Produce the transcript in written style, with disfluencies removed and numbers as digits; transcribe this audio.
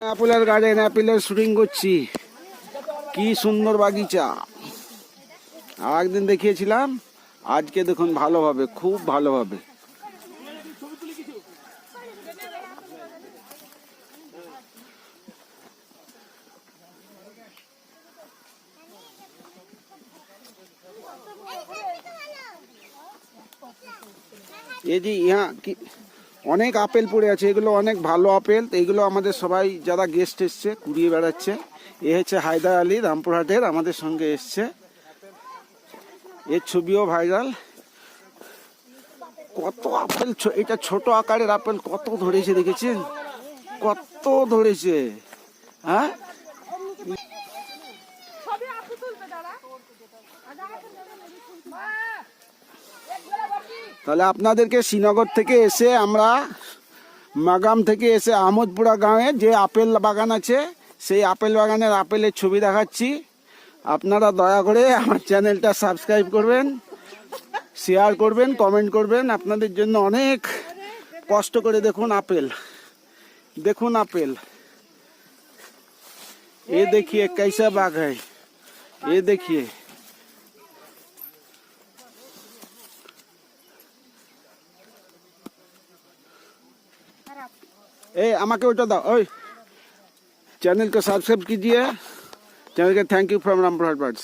অ্যাপেলের গার্ডেন, অ্যাপেলের শুটিং করছি। কি সুন্দর বাগিচা। আর একদিন দেখিয়েছিলাম, আজকে দেখুন ভালোভাবে, খুব ভালোভাবে। এই যে ইহা কি অনেক আপেল পড়ে আছে, এগুলো অনেক ভালো আপেল। এইগুলো আমাদের সবাই যারা গেস্ট এসছে কুড়িয়ে বেড়াচ্ছে। এ হচ্ছে হায়দার আলী, রামপুরহাটের, আমাদের সঙ্গে এসছে। এর ছবিও ভাইরাল। কত আপেল, এটা ছোট আকারের আপেল, কত ধরেছে দেখেছেন? কত ধরেছে, হ্যাঁ? তাহলে আপনাদেরকে শ্রীনগর থেকে এসে, আমরা মাগাম থেকে এসে আহমদপুরা গাঁয়ে যে আপেল বাগান আছে, সেই আপেল বাগানের আপেলের ছবি দেখাচ্ছি। আপনারা দয়া করে আমার চ্যানেলটা সাবস্ক্রাইব করবেন, শেয়ার করবেন, কমেন্ট করবেন। আপনাদের জন্য অনেক কষ্ট করে। দেখুন আপেল, দেখুন আপেল। ये देखिए कैसा बाग है, ये देखिए। ए আমাকে ওটা দাও, ওই চ্যানেল को सब्सक्राइब कीजिए। चैनल के thank you from Rampurhat birds.